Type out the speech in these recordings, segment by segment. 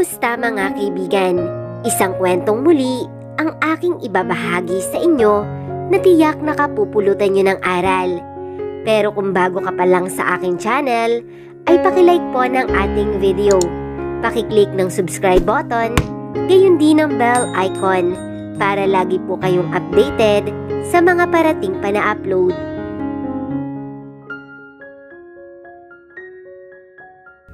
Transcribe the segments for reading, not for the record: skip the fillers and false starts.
Kumusta mga kaibigan? Isang kwentong muli ang aking ibabahagi sa inyo na tiyak na kapupulutan nyo ng aral. Pero kung bago ka pa lang sa aking channel, ay pakilike po ng ating video. Pakiclick ng subscribe button, gayon din ang bell icon para lagi po kayong updated sa mga parating pa na upload.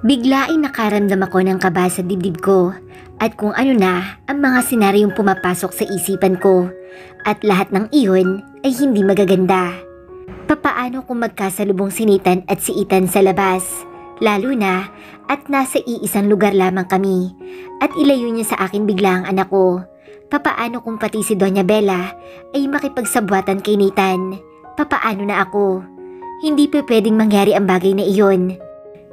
Bigla ay nakaramdam ako ng kaba sa dibdib ko at kung ano na ang mga senaryong pumapasok sa isipan ko at lahat ng iyon ay hindi magaganda. Papaano kung magkasalubong si Nathan at si Ethan sa labas, lalo na at nasa iisang lugar lamang kami at ilayo niya sa akin bigla ang anak ko. Papaano kung pati si Doña Bella ay makipagsabwatan kay Nathan? Papaano na ako? Hindi pa pwedeng mangyari ang bagay na iyon.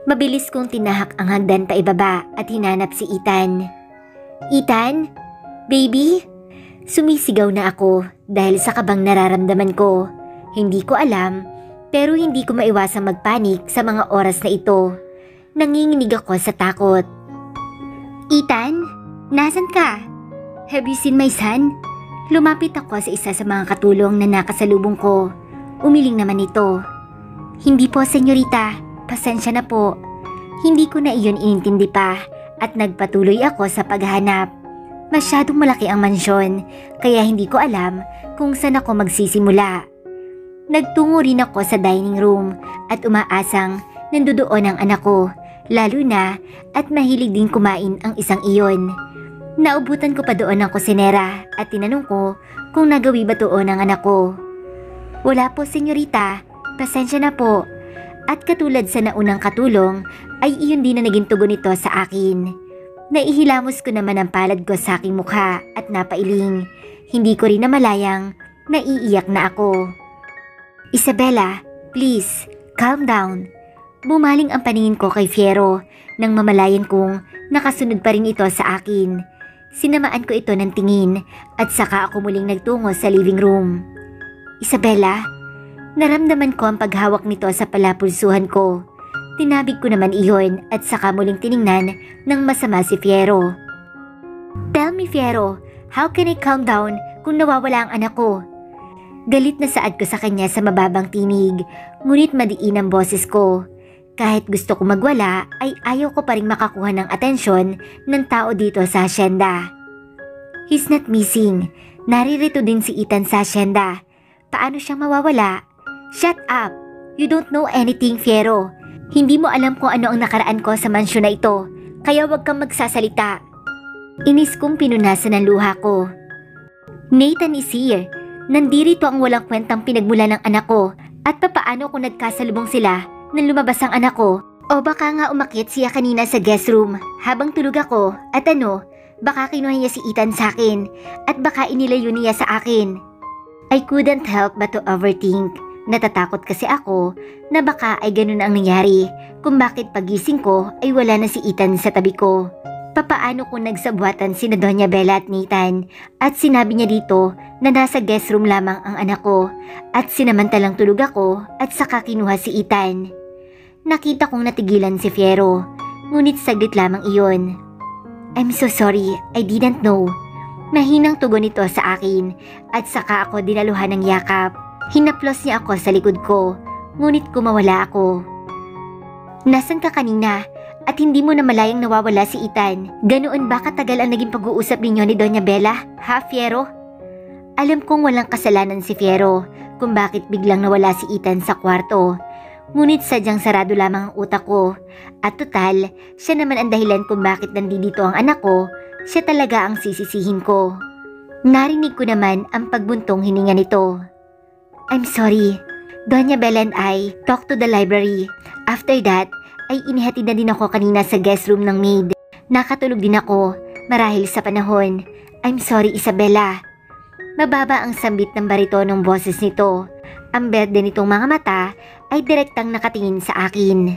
Mabilis kong tinahak ang hagdan pa ibaba at hinanap si Ethan. Ethan? Baby? Sumisigaw na ako dahil sa kabang nararamdaman ko. Hindi ko alam, pero hindi ko maiwasang magpanik sa mga oras na ito. Nanginginig ako sa takot. Ethan? Nasaan ka? Have you seen my son? Lumapit ako sa isa sa mga katulong na nakasalubong ko. Umiling naman ito. Hindi po, senyorita. Pasensya na po. Hindi ko na iyon inintindi pa at nagpatuloy ako sa paghahanap. Masyadong malaki ang mansyon kaya hindi ko alam kung saan ako magsisimula. Nagtungo rin ako sa dining room at umaasang nandoon ang anak ko, lalo na at mahilig din kumain ang isang iyon. Naubutan ko pa doon ang kusinera at tinanong ko kung nagawi ba doon ang anak ko. Wala po, senyorita. Pasensya na po. At katulad sa naunang katulong, ay iyon din na naging tugon nito sa akin. Naihilamos ko naman ang palad ko sa aking mukha at napailing. Hindi ko rin namalayang naiiyak na ako. Isabella, please, calm down. Bumaling ang paningin ko kay Fiero nang mamalayan kong nakasunod pa rin ito sa akin. Sinamaan ko ito ng tingin at saka ako muling nagtungo sa living room. Isabella, naramdaman ko ang paghawak nito sa palapulsuhan ko. Tinabig ko naman iyon at saka muling tiningnan ng masama si Fiero. Tell me, Fiero, how can I calm down kung nawawala ang anak ko? Galit na saad ko sa kanya sa mababang tinig, ngunit madiin ang boses ko. Kahit gusto ko magwala ay ayaw ko pa rin makakuha ng atensyon ng tao dito sa asyenda. He's not missing. Naririto din si Ethan sa asyenda. Paano siyang mawawala? Shut up! You don't know anything, Fiero. Hindi mo alam kung ano ang nakaraan ko sa mansyon na ito, kaya wag kang magsasalita. Inis kong pinunasan ang luha ko. Nathan is here. Nandirito ang walang kwentang pinagmula ng anak ko at papaano kung nagkasalubong sila nang lumabas ang anak ko. O baka nga umakyat siya kanina sa guest room habang tulog ako at baka kinuha niya si Ethan sa akin at baka inilayo niya sa akin. I couldn't help but to overthink. Natatakot kasi ako na baka ay ganun ang nangyari kung bakit pagising ko ay wala na si Ethan sa tabi ko. Papaano kung nagsabwatan si Doña Bella at Nathan at sinabi niya dito na nasa guest room lamang ang anak ko at sinamantalang tulog ako at saka kinuha si Ethan. Nakita kong natigilan si Fiero, ngunit saglit lamang iyon. I'm so sorry, I didn't know. Mahinang tugon ito sa akin at saka ako dinaluhan ng yakap. Hinaplos niya ako sa likod ko, ngunit kumawala ako. Nasaan ka kanina at hindi mo namalayang nawawala si Ethan? Ganoon ba katagal ang naging pag-uusap ninyo ni Doña Bella, ha, Fiero? Alam kong walang kasalanan si Fiero kung bakit biglang nawala si Ethan sa kwarto. Ngunit sadyang sarado lamang ang utak ko. At total, siya naman ang dahilan kung bakit nandito ang anak ko. Siya talaga ang sisisihin ko. Narinig ko naman ang pagbuntong hininga nito. I'm sorry. Doña Bella and I talked to the library. After that, ay inihatid na din ako kanina sa guest room ng maid. Nakatulog din ako, marahil sa panahon. I'm sorry, Isabella. Mababa ang sambit ng baritonong boses nito. Ang berde nitong mga mata ay direktang nakatingin sa akin.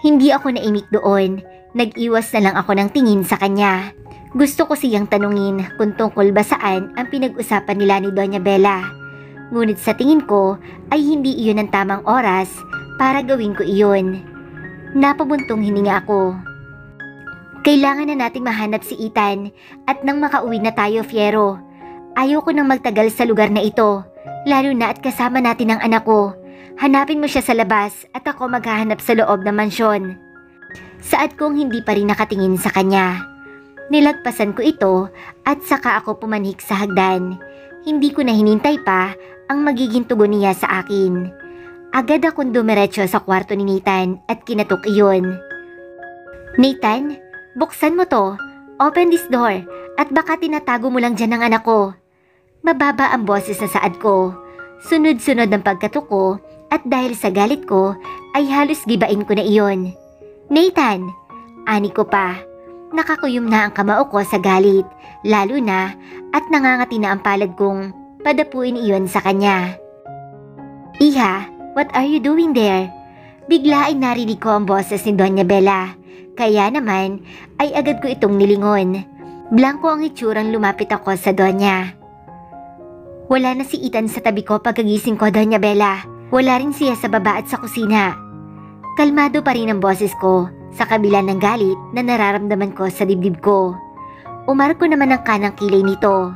Hindi ako naimik doon. Nag-iwas na lang ako ng tingin sa kanya. Gusto ko siyang tanungin kung tungkol ba saan ang pinag-usapan nila ni Doña Bella. Ngunit sa tingin ko ay hindi iyon ang tamang oras para gawin ko iyon. Napabuntong hininga ako. Kailangan na nating mahanap si Ethan at nang makauwi na tayo, Fiero. Ayaw ko nang magtagal sa lugar na ito, lalo na at kasama natin ang anak ko. Hanapin mo siya sa labas at ako maghahanap sa loob ng mansyon. Saad kong hindi pa rin nakatingin sa kanya. Nilagpasan ko ito at saka ako pumanhik sa hagdan. Hindi ko na hinintay pa ang magiging tugon niya sa akin. Agad akong dumiretso sa kwarto ni Nathan at kinatok iyon. Nathan, buksan mo to. Open this door at baka tinatago mo lang dyan ang anak ko. Mababa ang boses na saad ko. Sunod-sunod ang pagkatok ko at dahil sa galit ko ay halos gibain ko na iyon. Nathan, ani ko pa. Nakakuyom na ang kamao ko sa galit, lalo na at nangangati na ang palad kong padapuin iyon sa kanya. Iha, what are you doing there? Bigla ay narinig ko ang boses ni Doña Bella. Kaya naman ay agad ko itong nilingon. Blanko ang itsurang lumapit ako sa Doña. Wala na si Ethan sa tabi ko pagkagising ko, Doña Bella. Wala rin siya sa baba at sa kusina. Kalmado pa rin ang boses ko sa kabila ng galit na nararamdaman ko sa dibdib ko. Umarko naman ang kanang kilay nito.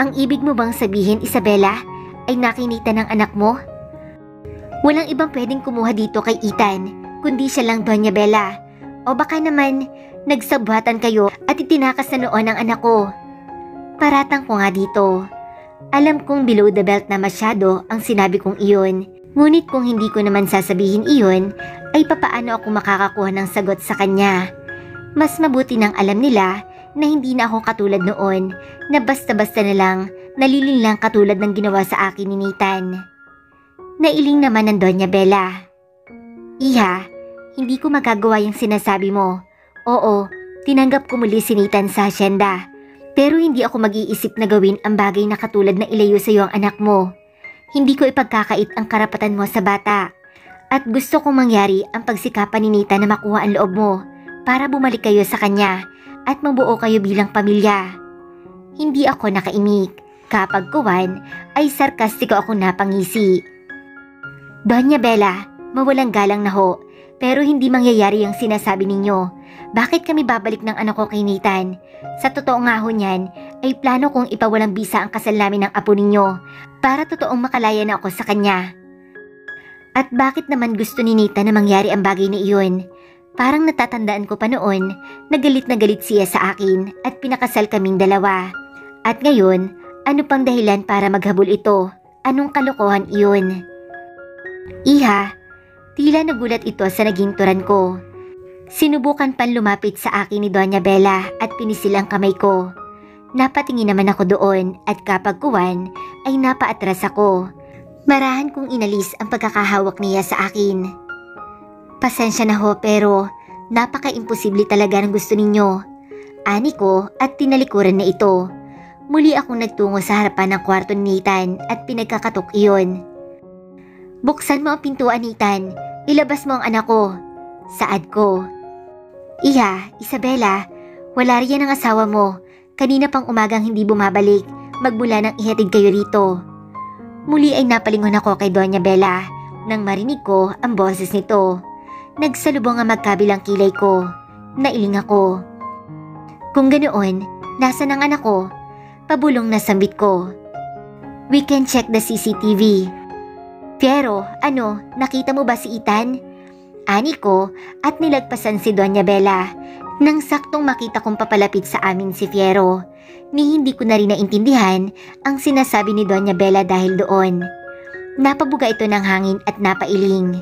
Ang ibig mo bang sabihin, Isabela, ay nakinita ng anak mo? Walang ibang pwedeng kumuha dito kay Ethan, kundi siya lang, Doña Bella. O baka naman, nagsabwatan kayo at itinakas na noon ang anak ko. Paratang ko nga dito. Alam kong below the belt na masyado ang sinabi kong iyon. Ngunit kung hindi ko naman sasabihin iyon, ay papaano ako makakakuha ng sagot sa kanya? Mas mabuti nang alam nila na hindi na ako katulad noon, na basta-basta na lang nalilinlang katulad ng ginawa sa akin ni Nathan. Nailing naman ng Doña Bella. Iha, hindi ko magagawa yung sinasabi mo. Oo, tinanggap ko muli si Nathan sa asyenda. Pero hindi ako mag-iisip na gawin ang bagay na katulad na ilayo sa iyo ang anak mo. Hindi ko ipagkakait ang karapatan mo sa bata. At gusto kong mangyari ang pagsikapan ni Nita na makuha ang loob mo para bumalik kayo sa kanya at mabuo kayo bilang pamilya. Hindi ako nakaimik. Kapag kuwan ay sarkastiko akong napangisi. Doña Bella, mawalang galang na ho, pero hindi mangyayari ang sinasabi ninyo. Bakit kami babalik ng anak ko kay Nathan? Sa totoo nga ho niyan, ay plano kong ipawalang bisa ang kasal namin ng apo ninyo para totoong makalaya na ako sa kanya. At bakit naman gusto ni Nathan na mangyari ang bagay na iyon? Parang natatandaan ko pa noon na galit siya sa akin at pinakasal kaming dalawa. At ngayon, ano pang dahilan para maghabol ito? Anong kalokohan iyon? Iha, tila nagulat ito sa naging turan ko. Sinubukan pan lumapit sa akin ni Doña Bella at pinisil ang kamay ko. Napatingin naman ako doon at kapag kuwan ay napaatras ako. Marahan kong inalis ang pagkakahawak niya sa akin. Pasensya na ho pero napaka-imposible talaga ng gusto ninyo. Ani ko at tinalikuran na ito. Muli akong nagtungo sa harapan ng kwarto ni Nathan at pinagkakatok iyon. Buksan mo ang pintuan, Nathan. Ilabas mo ang anak ko. Saad ko. Iha, Isabela, wala riyan ang asawa mo. Kanina pang umagang hindi bumabalik. Magmula nang ihatid kayo rito. Muli ay napalingon ako kay Doña Bella nang marinig ko ang boses nito. Nagsalubong ang magkabilang kilay ko. Nailing ako. Kung ganoon, nasaan ang anak ko? Pabulong na sambit ko. We can check the CCTV. Pero, nakita mo ba si Ethan? Ani ko at nilagpasan si Doña Bella nang saktong makita kong papalapit sa amin si Fiero. Ni hindi ko na rin naintindihan ang sinasabi ni Doña Bella dahil doon. Napabuga ito ng hangin at napailing.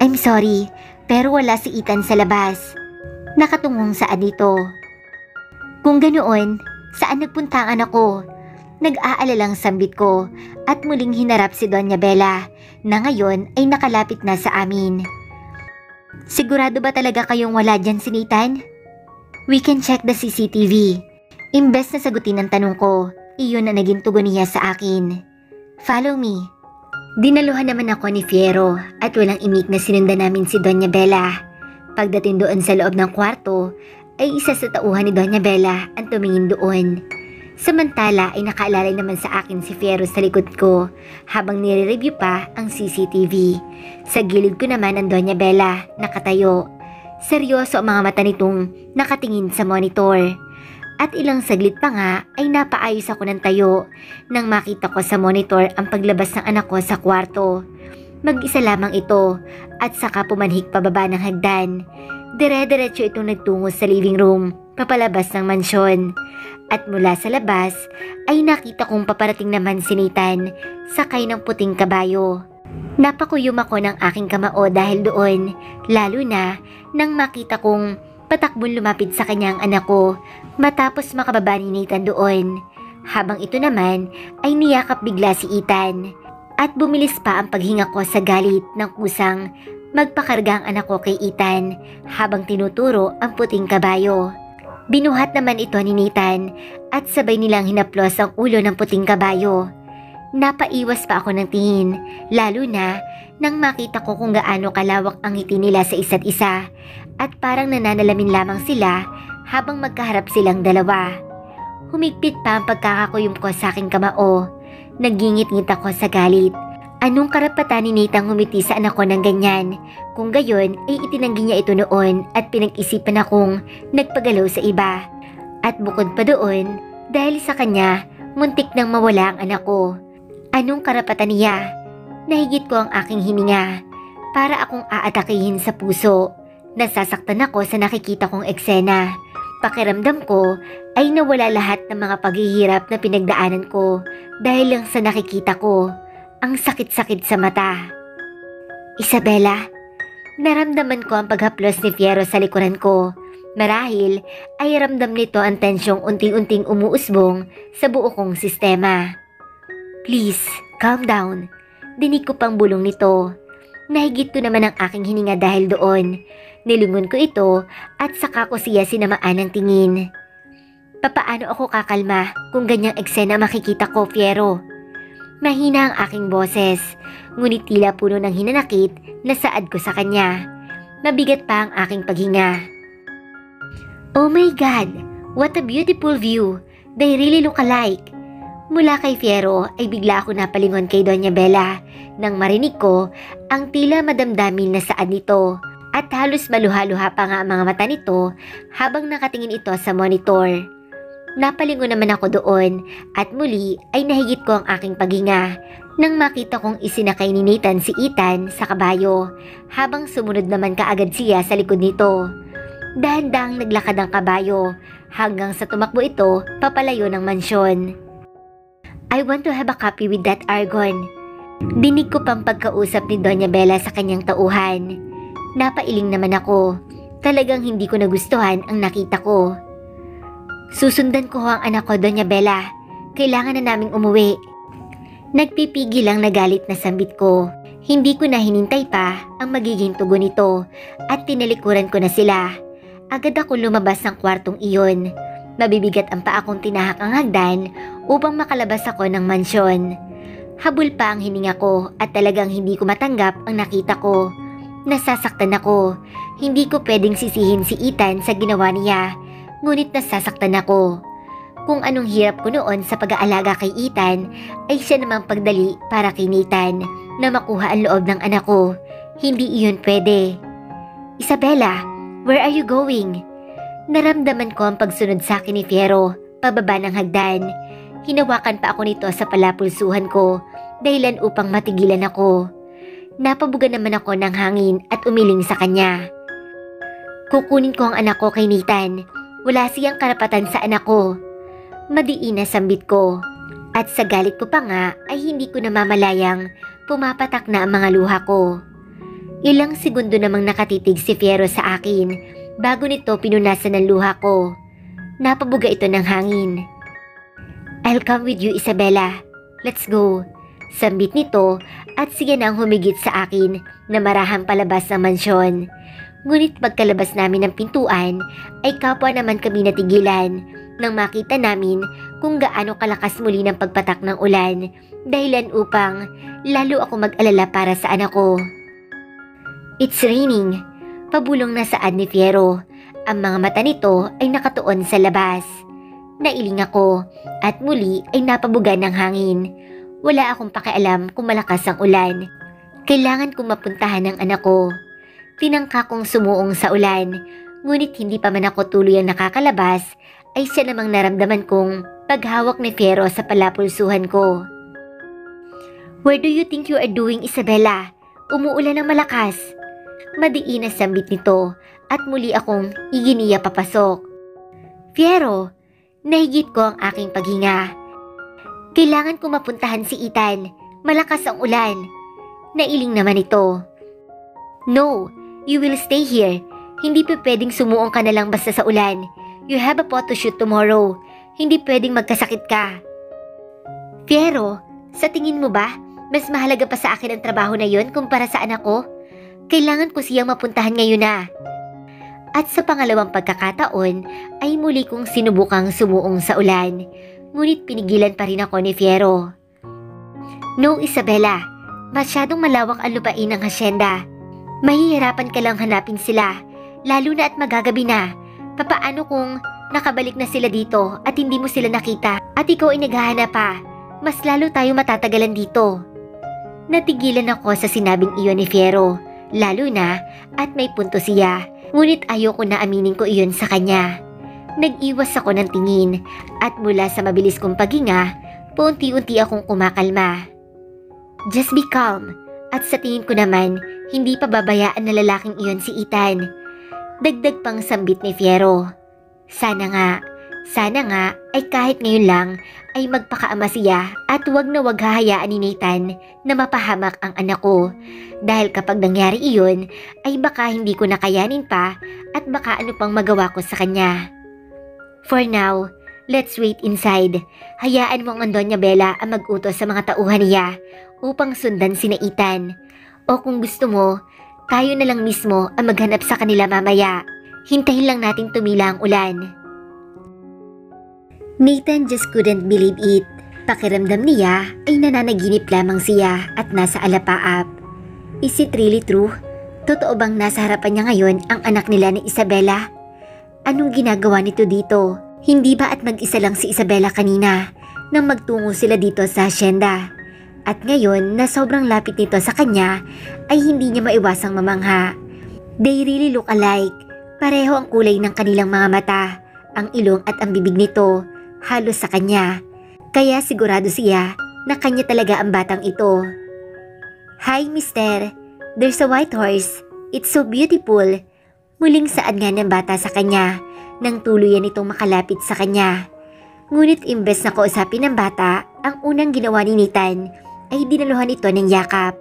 I'm sorry, pero wala si Ethan sa labas. Nakatungong saan dito. Kung ganoon, saan nagpunta ang anak ko? Nag-aalalang sambit ko at muling hinarap si Doña Bella na ngayon ay nakalapit na sa amin. Sigurado ba talaga kayong wala dyan si Nathan? We can check the CCTV. Imbes na sagutin ang tanong ko, iyon na naging tugon niya sa akin. Follow me. Dinaluhan naman ako ni Fiero at walang imik na sinundan namin si Doña Bella. Pagdating doon sa loob ng kwarto, ay isa sa tauhan ni Doña Bella ang tumingin doon. Samantala ay nakaalalay naman sa akin si Fiero sa likod ko habang nire-review pa ang CCTV. Sa gilid ko naman ang Doña Bella nakatayo. Seryoso ang mga mata nitong nakatingin sa monitor. At ilang saglit pa nga ay napaayos ako ng tayo nang makita ko sa monitor ang paglabas ng anak ko sa kwarto. Mag-isa lamang ito at saka pumanhik pababa ng hagdan. Dire-diretso itong nagtungo sa living room, papalabas ng mansyon. At mula sa labas ay nakita kong paparating naman si Nathan, sakay ng puting kabayo. Napakuyom ako ng aking kamao dahil doon, lalo na nang makita kong patakbon lumapit sa kanyang anak ko matapos makababa ni Nathan doon. Habang ito naman ay niyakap bigla si Ethan. At bumilis pa ang paghinga ko sa galit ng kusang magpakarga ang anak ko kay Ethan habang tinuturo ang puting kabayo. Binuhat naman ito ni Nathan at sabay nilang hinaplos ang ulo ng puting kabayo. Napaiwas pa ako ng tingin, lalo na nang makita ko kung gaano kalawak ang ngiti nila sa isa't isa at parang nananalamin lamang sila habang magkaharap silang dalawa. Humigpit pa ang pagkakakuyom ko sa aking kamao. Nagingit-ngit ako sa galit. Anong karapatan ni Nathan ngumiti sa anak ko ng ganyan? Kung gayon ay itinanggi niya ito noon at pinag-isipan akong nagpagalaw sa iba. At bukod pa doon, dahil sa kanya, muntik nang mawala ang anak ko. Anong karapatan niya? Nahigit ko ang aking hininga para akong aatakihin sa puso. Nasasaktan ako sa nakikita kong eksena. Pakiramdam ko ay nawala lahat ng mga paghihirap na pinagdaanan ko dahil lang sa nakikita ko. Ang sakit-sakit sa mata. Isabela, naramdaman ko ang paghaplos ni Fiyero sa likuran ko. Marahil ay ramdam nito ang tensyong unting-unting umuusbong sa buo kong sistema. Please, calm down. Dinig ko pang bulong nito. Nahigit ko naman ang aking hininga dahil doon. Nilungon ko ito at saka ko siya sinamaan ng tingin. Papaano ako kakalma kung ganyang eksena makikita ko, Fiyero? Mahina ang aking boses, ngunit tila puno ng hinanakit na saad ko sa kanya. Mabigat pa ang aking paghinga. Oh my God! What a beautiful view! They really look alike. Mula kay Fiyero ay bigla ako napalingon kay Doña Bella nang marinig ko ang tila madamdamin na saad nito. At halos maluha-luha pa nga ang mga mata nito habang nakatingin ito sa monitor. Napalingon naman ako doon at muli ay nahigit ko ang aking paghinga nang makita kong isinakay ni Nathan si Ethan sa kabayo habang sumunod naman kaagad siya sa likod nito. Dahan-dahang naglakad ang kabayo hanggang sa tumakbo ito papalayo ng mansyon. I want to have a copy with that Argon. Dinig ko pang pagkausap ni Doña Bella sa kanyang tauhan. Napailing naman ako. Talagang hindi ko nagustuhan ang nakita ko. Susundan ko ang anak ko, Doña Bella. Kailangan na naming umuwi. Nagpipigil lang nagalit na sambit ko. Hindi ko na hinintay pa ang magiging tugon nito at tinalikuran ko na sila. Agad ako lumabas ng kwartong iyon. Mabibigat ang paa kong tinahak ang hagdan upang makalabas ako ng mansyon. Habol pa ang hininga ko at talagang hindi ko matanggap ang nakita ko. Nasasaktan ako. Hindi ko pwedeng sisihin si Ethan sa ginawa niya, ngunit nasasaktan ako. Kung anong hirap ko noon sa pag-aalaga kay Ethan, ay siya namang pagdali para kay Nathan na makuha ang loob ng anak ko. Hindi iyon pwede. Isabela, where are you going? Naramdaman ko ang pagsunod sa akin ni Fiyero, pababa ng hagdan. Hinawakan pa ako nito sa palapulsuhan ko, dahilan upang matigilan ako. Napabuga naman ako ng hangin at umiling sa kanya. Kukunin ko ang anak ko kay Nathan. Wala siyang karapatan sa anak ko. Madiin na sambit ko. At sa galit ko pa nga ay hindi ko namamalayang pumapatak na ang mga luha ko. Ilang segundo namang nakatitig si Fiyero sa akin bago nito pinunasan ng luha ko. Napabuga ito ng hangin. I'll come with you, Isabela. Let's go. Sambit nito at siya nang humigit sa akin na marahang palabas ng mansyon. Ngunit pagkalabas namin ng pintuan ay kapwa naman kami natigilan nang makita namin kung gaano kalakas muli ng pagpatak ng ulan, dahilan upang lalo ako mag-alala para sa anak ko. It's raining. Pabulong na saad ni Fiyero. Ang mga mata nito ay nakatuon sa labas. Nailing ako at muli ay napabuga ng hangin. Wala akong pakialam kung malakas ang ulan. Kailangan kong mapuntahan ng anak ko. Tinangka kong sumuong sa ulan, ngunit hindi pa man ako tuluyang nakakalabas, ay siya namang naramdaman kong paghawak ni Fiyero sa palapulsuhan ko. "Where do you think you are doing, Isabela? Umuulan ng malakas." Madiin na sambit nito at muli akong iginiya papasok. "Fiyero," nahigit ko ang aking paghinga. "Kailangan ko mapuntahan si Ethan. Malakas ang ulan." Nailing naman ito. "No, you will stay here. Hindi pa pwedeng sumuong ka na lang basta sa ulan. You have a photo shoot tomorrow. Hindi pwedeng magkasakit ka." "Fiyero, sa tingin mo ba, mas mahalaga pa sa akin ang trabaho na yon kumpara sa anak ko? Kailangan ko siyang mapuntahan ngayon na." At sa pangalawang pagkakataon ay muli kong sinubukang sumuong sa ulan, ngunit pinigilan pa rin ako ni Fiyero. "No, Isabela, masyadong malawak ang lupain ng hasyenda. Mahihirapan ka lang hanapin sila, lalo na at magagabi na. Papaano kung nakabalik na sila dito at hindi mo sila nakita at ikaw ay naghahanap pa? Mas lalo tayo matatagalan dito." Natigilan ako sa sinabing iyon ni Fiyero, lalo na at may punto siya, ngunit ayoko na aminin ko iyon sa kanya. Nag-iwas ako ng tingin at mula sa mabilis kong paghinga, paunti-unti akong kumakalma. "Just be calm, at sa tingin ko naman, hindi pa babayaan na lalaking iyon si Ethan." Dagdag pang sambit ni Fiyero. Sana nga ay kahit ngayon lang ay magpakaama siya at wag na wag hahayaan ni Nathan na mapahamak ang anak ko. Dahil kapag nangyari iyon ay baka hindi ko nakayanin pa at baka ano pang magawa ko sa kanya. For now, let's wait inside. Hayaan mo ang Doña Bella ang mag-utos sa mga tauhan niya upang sundan sina Ethan. O kung gusto mo, tayo na lang mismo ang maghanap sa kanila mamaya. Hintayin lang nating tumila ang ulan. Nathan just couldn't believe it. Pakiramdam niya ay nananaginip lamang siya at nasa alapaap. Is it really true? Totoo bang nasa harapan niya ngayon ang anak nila ni Isabela? Anong ginagawa nito dito? Hindi ba at mag-isa lang si Isabela kanina nang magtungo sila dito sa hasyenda? At ngayon na sobrang lapit nito sa kanya ay hindi niya maiwasang mamangha. They really look alike. Pareho ang kulay ng kanilang mga mata, ang ilong at ang bibig nito halos sa kanya. Kaya sigurado siya na kanya talaga ang batang ito. "Hi, mister. There's a white horse. It's so beautiful." Muling saad nga ng bata sa kanya nang tuluyan itong makalapit sa kanya. Ngunit imbes na kausapin ng bata, ang unang ginawa ni Nathan ay dinaluhan ito ng yakap.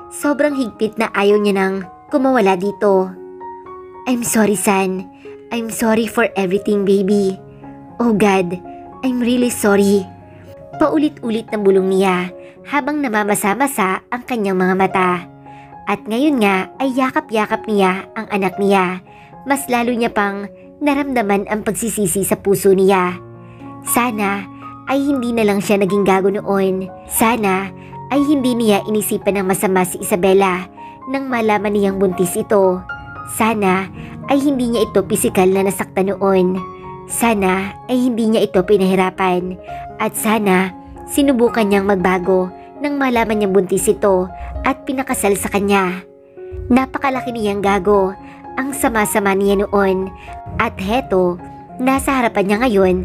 Sobrang higpit na ayaw niya nang kumawala dito. "I'm sorry, son. I'm sorry for everything, baby. Oh God, I'm really sorry." Paulit-ulit ng bulong niya habang namamasa-masa ang kanyang mga mata. At ngayon nga ay yakap-yakap niya ang anak niya. Mas lalo niya pang naramdaman ang pagsisisi sa puso niya. Sana ay hindi na lang siya naging gago noon. Sana ay hindi niya inisipan ng masama si Isabela nang malaman niyang buntis ito. Sana ay hindi niya ito pisikal na nasaktan noon. Sana ay hindi niya ito pinahirapan. At sana sinubukan niyang magbago nang malaman niyang buntis ito at pinakasal sa kanya. Napakalaki niyang gago. Ang sama-sama niya noon. At heto, nasa harapan niya ngayon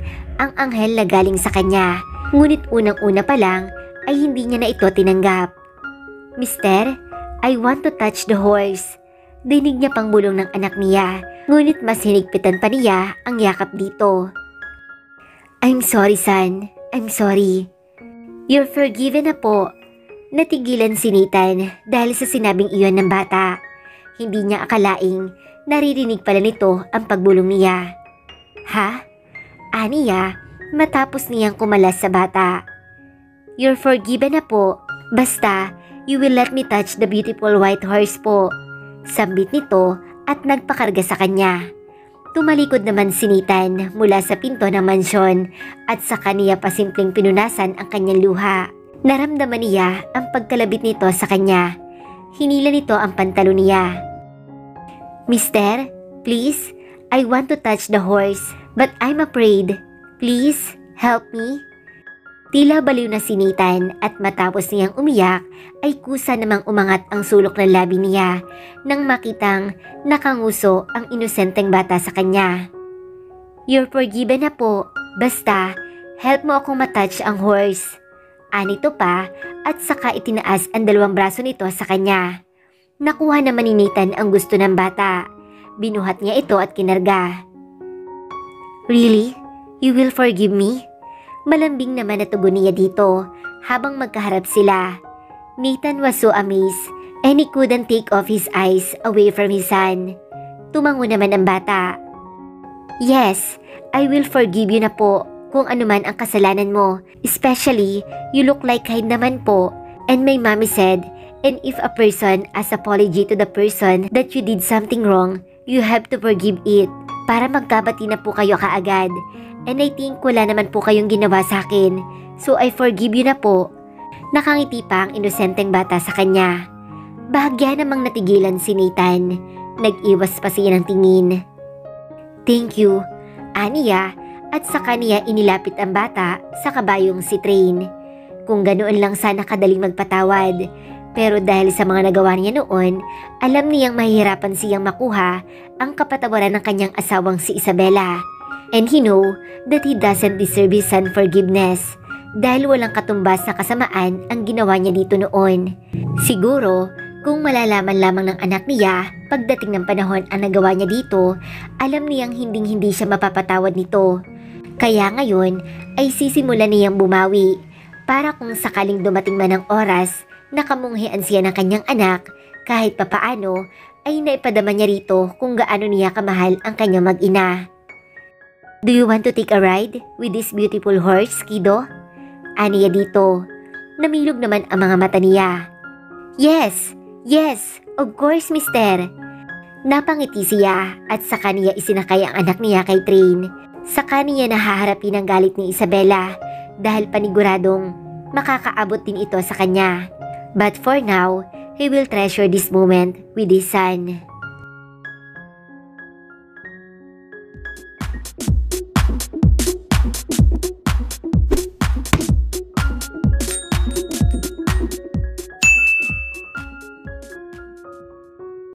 ang anghel na galing sa kanya. Ngunit unang-una pa lang ay hindi niya na ito tinanggap. "Mister, I want to touch the horse." Dinig niya pang bulong ng anak niya, ngunit mas hinigpitan pa niya ang yakap dito. "I'm sorry, son. I'm sorry." "You're forgiven na po." Natigilan si Nathan dahil sa sinabing iyon ng bata. Hindi niya akalaing naririnig pala nito ang pagbulong niya. "Ha?" Aniya matapos niyang kumalas sa bata. "You're forgiven na po. Basta, you will let me touch the beautiful white horse po." Sambit nito at nagpakarga sa kanya. Tumalikod naman si Nathan mula sa pinto ng mansyon at sa kaniya pa simpleng pinunasan ang kanyang luha. Naramdaman niya ang pagkalabit nito sa kanya. Hinila nito ang pantalon niya. "Mister, please, I want to touch the horse but I'm afraid. Please, help me." Tila baliw na si Nathan at matapos niyang umiyak ay kusa namang umangat ang sulok ng labi niya nang makitang nakanguso ang inosenteng bata sa kanya. "You're forgiven na po, basta help mo akong matouch ang horse." Anito pa at saka itinaas ang dalawang braso nito sa kanya. Nakuha naman ni Nathan ang gusto ng bata. Binuhat niya ito at kinarga. "Really? You will forgive me?" Malambing naman na tugon niya dito habang magkaharap sila. Nathan was so amazed and he couldn't take off his eyes away from his son. Tumango naman ang bata. "Yes, I will forgive you na po kung anuman ang kasalanan mo. Especially, you look like kind naman po. And my mommy said, and if a person asks apology to the person that you did something wrong, you have to forgive it para magkabati na po kayo kaagad. And I think wala naman po kayong ginawa sa akin, so I forgive you na po." Nakangiti pa ang inosenteng bata sa kanya. Bahagya namang natigilan si Nathan. Nag-iwas pa siya ng tingin. "Thank you," aniya at saka niya inilapit ang bata sa kabayong si Train. Kung ganoon lang sana kadaling magpatawad. Pero dahil sa mga nagawa niya noon, alam niyang mahihirapan siyang makuha ang kapatawaran ng kanyang asawang si Isabela. And he know that he doesn't deserve his son's forgiveness dahil walang katumbas na kasamaan ang ginawa niya dito noon. Siguro, kung malalaman lamang ng anak niya pagdating ng panahon ang nagawa niya dito, alam niyang hinding-hindi siya mapapatawad nito. Kaya ngayon ay sisimulan niyang bumawi para kung sakaling dumating man ang oras na kamunghian siya ng kanyang anak, kahit papaano ay naipadama niya rito kung gaano niya kamahal ang kanyang mag-ina. "Do you want to take a ride with this beautiful horse, kiddo?" Aniya dito. Namilog naman ang mga mata niya. Yes, of course, mister." Napangiti siya at saka niya isinakay ang anak niya kay Train. Saka niya nahaharapin ang galit ni Isabela dahil paniguradong makakaabot din ito sa kanya. But for now, he will treasure this moment with his son.